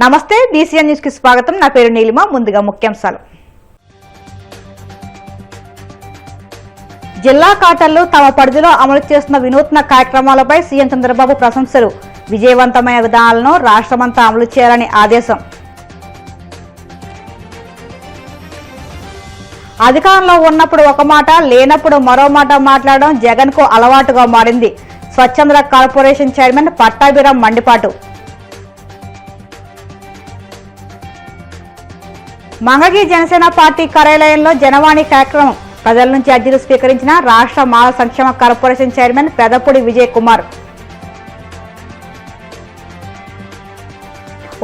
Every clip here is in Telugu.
నమస్తే, DCN న్యూస్ కి స్వాగతం. నా పేరు నీలిమ. ముందుగా ముఖ్యాంశాలు. జిల్లా కలెక్టర్లు తమ పరిధిలో అమలు చేస్తున్న వినూత్న కార్యక్రమాలపై సీఎం చంద్రబాబు ప్రశంసలు. విజయవంతమైన విధానాలను రాష్ట్రమంతా అమలు చేయాలని ఆదేశం. అధికారంలో ఉన్నప్పుడు ఒక మాట, లేనప్పుడు మరో మాట మాట్లాడడం జగన్ కు అలవాటుగా మారింది. స్వచ్ఛంద కార్పొరేషన్ చైర్మన్ పట్టాభిరామ్ మండిపాటు. మంగళగిరి జనసేన పార్టీ కార్యాలయంలో జనవాణి కార్యక్రమం. ప్రజల నుంచి అర్జీలు స్వీకరించిన రాష్ట్ర మానవ సంక్షేమ కార్పొరేషన్ చైర్మన్ పెదపూడి విజయ్ కుమార్.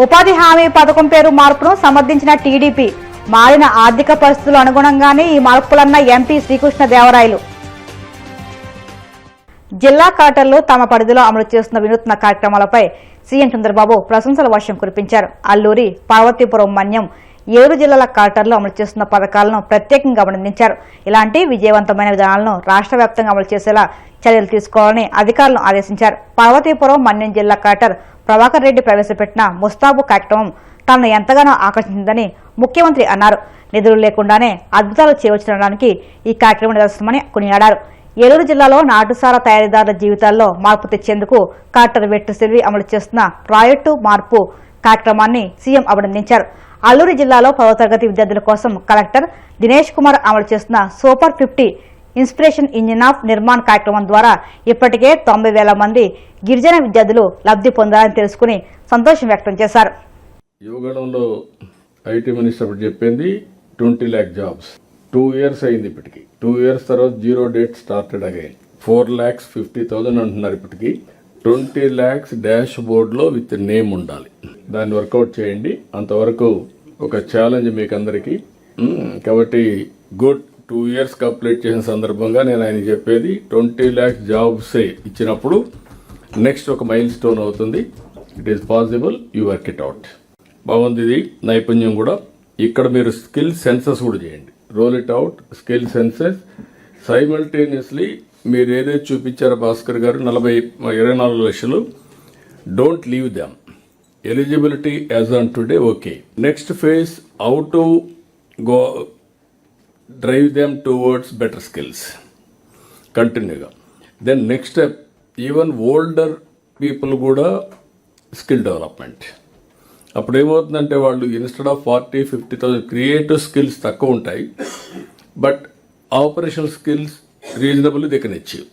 ఉపాధి హామీ పథకం పేరు మార్పును సమర్థించిన టీడీపీ. మారిన ఆర్థిక పరిస్థితులు అనుగుణంగానే ఈ మార్పులన్న ఎంపీ శ్రీకృష్ణదేవరాయలు. జిల్లా కలెక్టర్లు తమ పరిధిలో అమలు చేస్తున్న వినూత్న కార్యక్రమాలపై సీఎం చంద్రబాబు ప్రశంసల వర్షం కురిపించారు. అల్లూరి, పార్వతీపురం, మన్యం, 7 జిల్లాల కలెక్టర్లు అమలు చేస్తున్న పథకాలను ప్రత్యేకంగా అభినందించారు. ఇలాంటి విజయవంతమైన విధానాలను రాష్ట్ర వ్యాప్తంగా అమలు చేసేలా చర్యలు తీసుకోవాలని అధికారులను ఆదేశించారు. పార్వతీపురం, మన్యం జిల్లా కలెక్టర్ ప్రభాకర్ రెడ్డి ప్రవేశపెట్టిన ముస్తాబు కార్యక్రమం తనను ఎంతగానో ఆకర్షించిందని ముఖ్యమంత్రి అన్నారు. నిధులు లేకుండానే అద్భుతాలు చేయవచ్చునడానికి ఈ కార్యక్రమం నిదర్శనమని కొనియాడారు. ఏలూరు జిల్లాలో నాటుసారా తయారీదారుల జీవితాల్లో మార్పు తెచ్చేందుకు కలెక్టర్ వెట్టు సెల్వి అమలు చేస్తున్న ప్రాజెక్టు మార్పు కార్యక్రమాన్ని సీఎం అభినందించారు. అల్లూరు జిల్లాలో 10వ తరగతి విద్యార్థుల కోసం కలెక్టర్ దినేష్ కుమార్ అమలు చేస్తున్న super 50 inspiration engine of Nirman కార్యక్రమం ద్వారా ఇప్పటికే 90,000 మంది గిరిజన విద్యార్థులు లబ్ధి పొందాలని తెలుసుకుని సంతోషం వ్యక్తం చేశారు. యువగణంలో ఐటీ మినిస్టర్ చెప్పింది 20 lakh జాబ్స్. 2 years అయింది ఇప్పటికి. 2 years తర్వాత 0 date స్టార్టెడ్ అగైన్. 4,50,000 అంటున్నారు ఇప్పటికి. 20 lakhs డాష్ బోర్డ్లో విత్ నేమ్ ఉండాలి. దాన్ని వర్కౌట్ చేయండి. అంతవరకు ఒక ఛాలెంజ్ మీకు అందరికీ. కాబట్టి గుడ్. 2 years కంప్లీట్ చేసిన సందర్భంగా నేను ఆయన చెప్పేది 20 lakhs జాబ్సే ఇచ్చినప్పుడు నెక్స్ట్ ఒక మైల్ స్టోన్ అవుతుంది. It is possible. You work it out. బాగుంది. ఇది నైపుణ్యం కూడా. ఇక్కడ మీరు స్కిల్ సెన్సెస్ కూడా చేయండి. Roll it out. Skill census simultaneously మీరు ఏదైతే చూపించారో భాస్కర్ గారు 24 లక్షలు. Don't leave them. Eligibility as on today okay. Next phase how to go drive them towards better skills కంటిన్యూగా. Then next step even older people కూడా స్కిల్ డెవలప్మెంట్. అప్పుడు ఏమవుతుందంటే వాళ్ళు ఇన్స్టెడ్ ఆఫ్ 40,000-50,000 క్రియేటివ్ స్కిల్స్ తక్కువ ఉంటాయి, but operational skills reasonable they can achieve.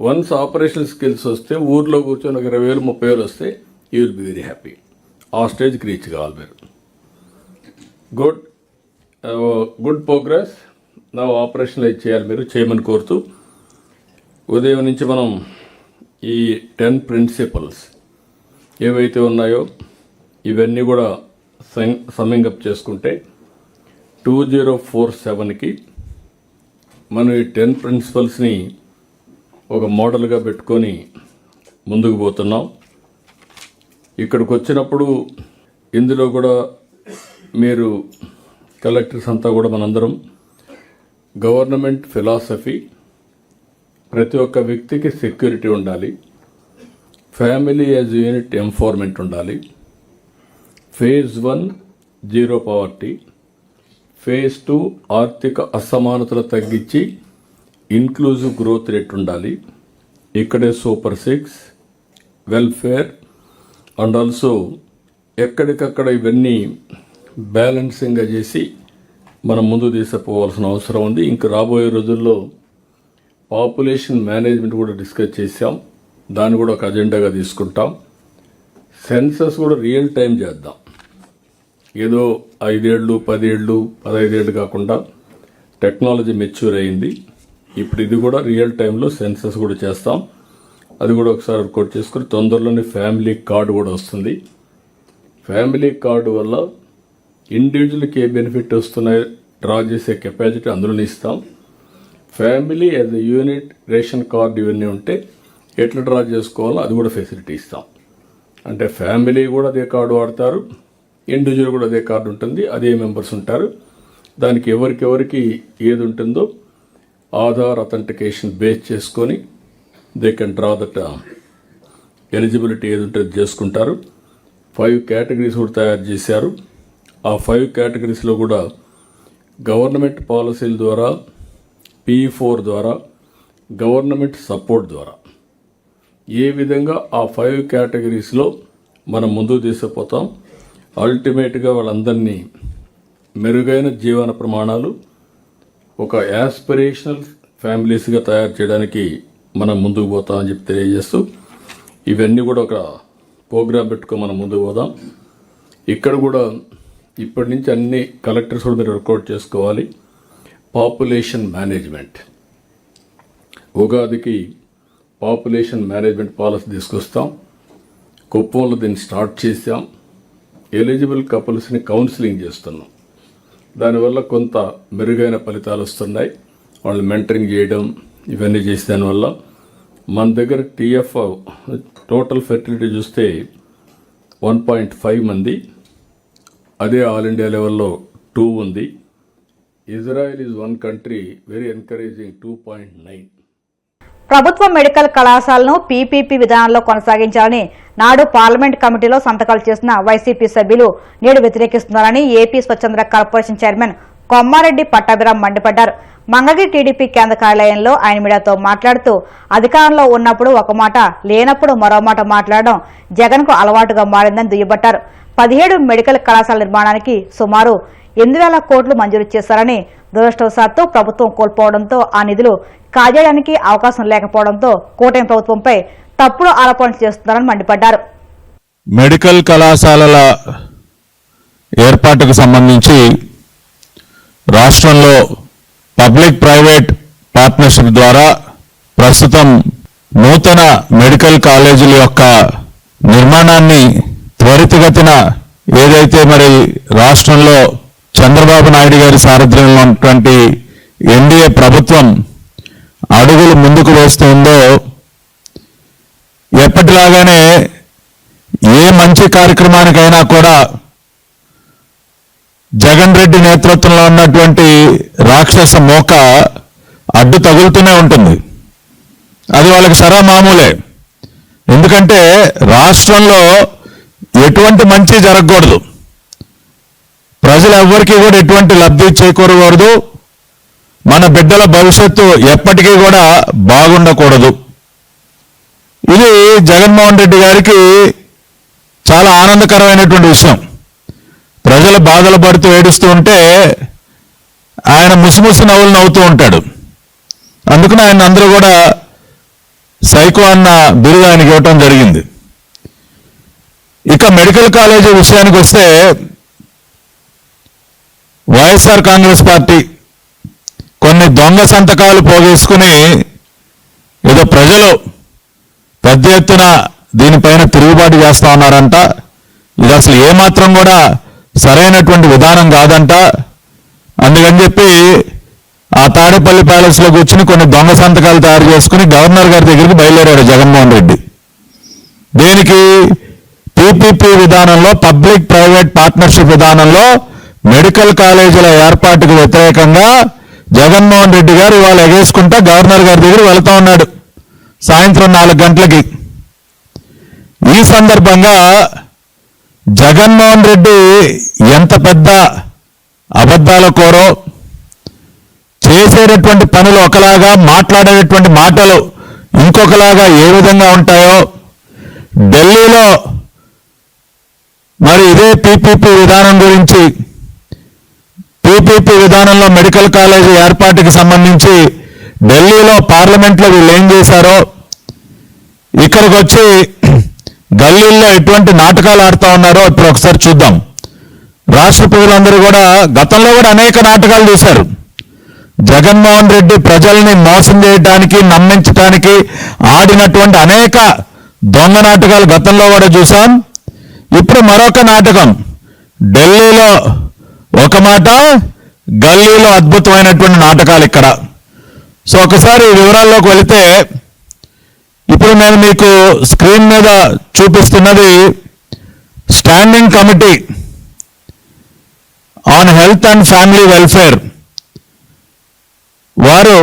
Once operational skills వస్తే ఊర్లో కూర్చొని ఒక 20,000-30,000 వస్తే you will be very happy. ఆ స్టేజ్కి రీచ్ కావాలి మీరు. Good progress. నా ఆపరేషనలైజ్ చేయాలి మీరు, చేయమని కోరుతూ ఉదయం నుంచి మనం ఈ 10 ప్రిన్సిపల్స్ ఏవైతే ఉన్నాయో ఇవన్నీ కూడా సమ్మింగ్ అప్ చేసుకుంటే 2047కి మనం ఈ 10 ప్రిన్సిపల్స్ని ఒక మోడల్గా పెట్టుకొని ముందుకు పోతున్నాం. ఇక్కడికి వచ్చినప్పుడు ఇందులో కూడా మీరు కలెక్టర్స్ అంతా కూడా మనందరం గవర్నమెంట్ ఫిలాసఫీ, ప్రతి ఒక్క వ్యక్తికి సెక్యూరిటీ ఉండాలి, ఫ్యామిలీ యాజ్ యూనిట్ ఎంపవర్మెంట్ ఉండాలి, ఫేజ్ 1 జీరో పవర్టీ, ఫేజ్ 2 ఆర్థిక అసమానతలు తగ్గించి ఇన్క్లూజివ్ గ్రోత్ రేట్ ఉండాలి. ఇక్కడే సూపర్ 6 వెల్ఫేర్ అండ్ ఆల్సో ఎక్కడికక్కడ ఇవన్నీ బ్యాలెన్సింగ్గా చేసి మనం ముందు తీసుకుపోవాల్సిన అవసరం ఉంది. ఇంక రాబోయే రోజుల్లో పాపులేషన్ మేనేజ్మెంట్ కూడా డిస్కస్ చేసాం. దాన్ని కూడా ఒక అజెండాగా తీసుకుంటాం. సెన్సస్ కూడా రియల్ టైం చేద్దాం. ఏదో 5 ఏళ్ళు 10 ఏళ్ళు 15 ఏళ్ళు కాకుండా టెక్నాలజీ మెచ్యూర్ అయింది. ఇప్పుడు ఇది కూడా రియల్ టైంలో సెన్సస్ కూడా చేస్తాం. అది కూడా ఒకసారి వర్కౌట్ చేసుకుని తొందరలోనే ఫ్యామిలీ కార్డు కూడా వస్తుంది. ఫ్యామిలీ కార్డు వల్ల ఇండివిజువల్కి ఏ బెనిఫిట్ వస్తున్నాయో డ్రా చేసే కెపాసిటీ అందులోనే ఇస్తాం. Family as a unit ration card ఇవన్నీ ఉంటే ఎట్లా డ్రా చేసుకోవాలో అది కూడా ఫెసిలిటీ ఇస్తాం. అంటే ఫ్యామిలీ కూడా అదే కార్డు వాడతారు, ఇండివిజువల్ కూడా అదే కార్డు ఉంటుంది, అదే మెంబర్స్ ఉంటారు. దానికి ఎవరికి ఏది ఉంటుందో ఆధార్ అథెంటికేషన్ బేస్ చేసుకొని they can draw that eligibility ఏది ఉంటుందో చేసుకుంటారు. 5 కేటగిరీస్ కూడా తయారు చేశారు. ఆ 5 కేటగిరీస్లో కూడా గవర్నమెంట్ పాలసీల ద్వారా, P4 ద్వారా, గవర్నమెంట్ సపోర్ట్ ద్వారా ఏ విధంగా ఆ 5 కేటగిరీస్లో మనం ముందుకు తీసుకుపోతాం, అల్టిమేట్గా వాళ్ళందరినీ మెరుగైన జీవన ప్రమాణాలు, ఒక యాస్పిరేషనల్ ఫ్యామిలీస్గా తయారు చేయడానికి మనం ముందుకు పోతామని చెప్పి తెలియజేస్తూ, ఇవన్నీ కూడా ఒక ప్రోగ్రాం పెట్టుకొని మనం ముందుకు పోదాం. ఇక్కడ కూడా ఇప్పటి నుంచి అన్ని కలెక్టర్స్ కూడా మీరు వర్కౌట్ చేసుకోవాలి. పాపులేషన్ మేనేజ్మెంట్, ఉగాదికి పాపులేషన్ మేనేజ్మెంట్ పాలసీ తీసుకొస్తాం. కుప్పంలో దీన్ని స్టార్ట్ చేసాం. ఎలిజిబుల్ కపుల్స్ని కౌన్సిలింగ్ చేస్తున్నాం. దానివల్ల కొంత మెరుగైన ఫలితాలు వస్తున్నాయి. వాళ్ళు మెంటరింగ్ చేయడం ఇవన్నీ చేసే దానివల్ల మన దగ్గర TF టోటల్ ఫెర్టిలిటీ చూస్తే 1.5 మంది, అదే ఆల్ ఇండియా లెవెల్లో 2 ఉంది. Israel is one country very encouraging 2.9. ప్రభుత్వ మెడికల్ కళాశాలను PPP విధానంలో కొనసాగించాలని నాడు పార్లమెంట్ కమిటీలో సంతకాలు చేసిన వైసీపీ సభ్యులు నేడు వ్యతిరేకిస్తున్నారని ఏపీ స్వచ్ఛంద కార్పొరేషన్ చైర్మన్ కొమ్మారెడ్డి పట్టాభిరామ్ మండిపడ్డారు. మంగళగిరి టీడీపీ కేంద్ర కార్యాలయంలో ఆయన మీడియాతో మాట్లాడుతూ, అధికారంలో ఉన్నప్పుడు ఒక మాట, లేనప్పుడు మరో మాట మాట్లాడడం జగన్కు అలవాటుగా మారిందని దుయ్యబట్టారు. 17 మెడికల్ కళాశాల నిర్మాణానికి సుమారు 8,000 కోట్లు మంజూరు చేశారని, దురదృష్టవశాత్తు ప్రభుత్వం కోల్పోవడంతో ఆ నిధులు కాజేయడానికి అవకాశం లేకపోవడంతో కూటమి ప్రభుత్వంపై తప్పుడు ఆరోపణలు చేస్తున్నారని మండిపడ్డారు. మెడికల్ కళాశాలల ఏర్పాటుకు సంబంధించి రాష్ట్రంలో పబ్లిక్ ప్రైవేట్ పార్ట్నర్షిప్ ద్వారా ప్రస్తుతం నూతన మెడికల్ కాలేజీల యొక్క నిర్మాణాన్ని త్వరితగతిన ఏదైతే మరి రాష్ట్రంలో చంద్రబాబు నాయుడు గారి సారథ్యంలో ఉన్నటువంటి ఎన్డీఏ ప్రభుత్వం అడుగులు ముందుకు వేస్తుందో, ఎప్పటిలాగానే ఏ మంచి కార్యక్రమానికైనా కూడా జగన్ రెడ్డి నేతృత్వంలో ఉన్నటువంటి రాక్షస మోక అడ్డు తగులుతూనే ఉంటుంది. అది వాళ్ళకి సరా మామూలే. ఎందుకంటే రాష్ట్రంలో ఎటువంటి మంచి జరగకూడదు, ప్రజలు ఎవ్వరికీ కూడా ఎటువంటి లబ్ధి చేకూరకూడదు, మన బిడ్డల భవిష్యత్తు ఎప్పటికీ కూడా బాగుండకూడదు. ఇది జగన్మోహన్ రెడ్డి గారికి చాలా ఆనందకరమైనటువంటి విషయం. ప్రజలు బాధలు పడుతూ ఏడుస్తూ ఉంటే ఆయన ముసిముసి నవ్వులు నవ్వుతూ ఉంటాడు. అందుకని ఆయన అందరూ కూడా సైకో అన్న బిరుదు ఆయనకి ఇవ్వటం జరిగింది. ఇక మెడికల్ కాలేజీ విషయానికి వస్తే, వైఎస్ఆర్ కాంగ్రెస్ పార్టీ కొన్ని దొంగ సంతకాలు పోగేసుకుని ఏదో ప్రజలు పెద్ద ఎత్తున దీనిపైన తిరుగుబాటు చేస్తా ఉన్నారంట. ఇది అసలు ఏమాత్రం కూడా సరైనటువంటి విధానం కాదంట. అందుకని చెప్పి ఆ తాడేపల్లి ప్యాలెస్లో కూర్చుని కొన్ని దొంగ సంతకాలు తయారు చేసుకుని గవర్నర్ గారి దగ్గరికి బయలుదేరాడు జగన్మోహన్ రెడ్డి. దేనికి? PPP విధానంలో, పబ్లిక్ ప్రైవేట్ పార్ట్నర్షిప్ విధానంలో మెడికల్ కాలేజీల ఏర్పాటుకు వ్యతిరేకంగా జగన్మోహన్ రెడ్డి గారు ఇవాళ ఎగేసుకుంటా గవర్నర్ గారి దగ్గర వెళ్తా ఉన్నాడు సాయంత్రం 4 గంటలకి. ఈ సందర్భంగా జగన్మోహన్ రెడ్డి ఎంత పెద్ద అబద్ధాల కోరో, చేసేటటువంటి పనులు ఒకలాగా, మాట్లాడేటటువంటి మాటలు ఇంకొకలాగా ఏ విధంగా ఉంటాయో, ఢిల్లీలో మరి ఇదే PPP విధానం గురించి, PPP విధానంలో మెడికల్ కాలేజీ ఏర్పాటుకి సంబంధించి ఢిల్లీలో పార్లమెంట్లో వీళ్ళు ఏం చేశారో, ఇక్కడికి వచ్చి గల్లీల్లో ఎటువంటి నాటకాలు ఆడుతూ ఉన్నారో ఇప్పుడు ఒకసారి చూద్దాం. రాష్ట్ర ప్రజలందరూ కూడా గతంలో కూడా అనేక నాటకాలు చూశారు. జగన్మోహన్ రెడ్డి ప్రజల్ని మోసం చేయడానికి, నమ్మించడానికి ఆడినటువంటి అనేక దొంగ నాటకాలు గతంలో కూడా చూసాం. ఇప్పుడు మరొక నాటకం. ఢిల్లీలో ఒక మాట, గల్లీలో అద్భుతమైనటువంటి నాటకాలు ఇక్కడ. సో ఒకసారి వివరాల్లోకి వెళితే, ఇప్పుడు నేను మీకు స్క్రీన్ మీద చూపిస్తున్నది standing committee on health and family welfare. వారు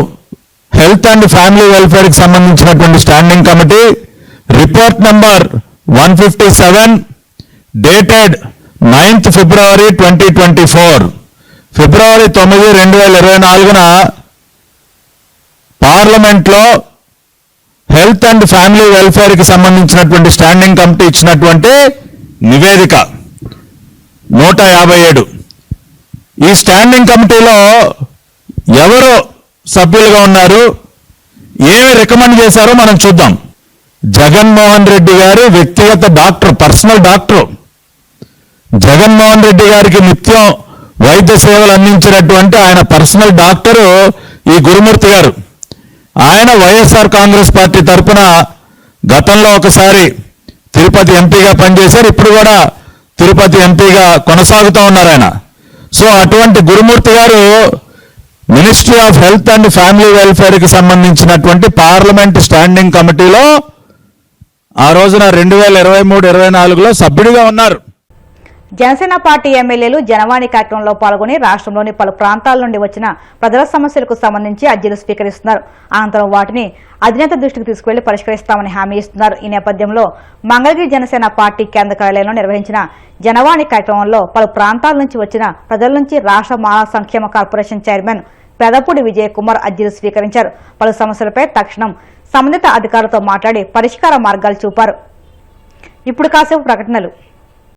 హెల్త్ అండ్ ఫ్యామిలీ వెల్ఫేర్కి సంబంధించినటువంటి standing committee report number 157 dated 9th February 2024, ఫిబ్రవరి 9, 2024న పార్లమెంట్లో హెల్త్ అండ్ ఫ్యామిలీ వెల్ఫేర్కి సంబంధించినటువంటి స్టాండింగ్ కమిటీ ఇచ్చినటువంటి నివేదిక 157. ఈ స్టాండింగ్ కమిటీలో ఎవరు సభ్యులుగా ఉన్నారు, ఏమి రికమెండ్ చేశారో మనం చూద్దాం. జగన్మోహన్ రెడ్డి గారి వ్యక్తిగత doctor, personal doctor, Jaganmohan Reddy గారికి నిత్యం వైద్య సేవలు అందించినటువంటి ఆయన పర్సనల్ డాక్టరు ఈ గురుమూర్తి గారు. ఆయన వైఎస్ఆర్ కాంగ్రెస్ పార్టీ తరఫున గతంలో ఒకసారి తిరుపతి ఎంపీగా పనిచేశారు, ఇప్పుడు కూడా తిరుపతి ఎంపీగా కొనసాగుతూ ఉన్నారు ఆయన. సో అటువంటి గురుమూర్తి గారు ministry of health and family వెల్ఫేర్కి సంబంధించినటువంటి పార్లమెంట్ స్టాండింగ్ కమిటీలో ఆ రోజున 2023-24లో సభ్యుడిగా ఉన్నారు. జనసేన పార్టీ ఎమ్మెల్యేలు జనవాణి కార్యక్రమంలో పాల్గొని రాష్ట్రంలోని పలు ప్రాంతాల నుండి వచ్చిన ప్రజల సమస్యలకు సంబంధించి అర్జీలు స్వీకరిస్తున్నారు. అనంతరం వాటిని అధినేత దృష్టికి తీసుకువెళ్లి పరిష్కరిస్తామని హామీ ఇస్తున్నారు. ఈ నేపథ్యంలో మంగళగిరి జనసేన పార్టీ కేంద్ర కార్యాలయంలో నిర్వహించిన జనవాణి కార్యక్రమంలో పలు ప్రాంతాల నుంచి వచ్చిన ప్రజల నుంచి రాష్ట్ర మానవ సంక్షేమ కార్పొరేషన్ చైర్మన్ పెదపూడి విజయ్ కుమార్ అర్జీలు స్వీకరించారు. పలు సమస్యలపై తక్షణం సంబంధిత అధికారులతో మాట్లాడి పరిష్కార మార్గాలు చూపారు. ఇప్పుడు కాసేపు ప్రకటనలు.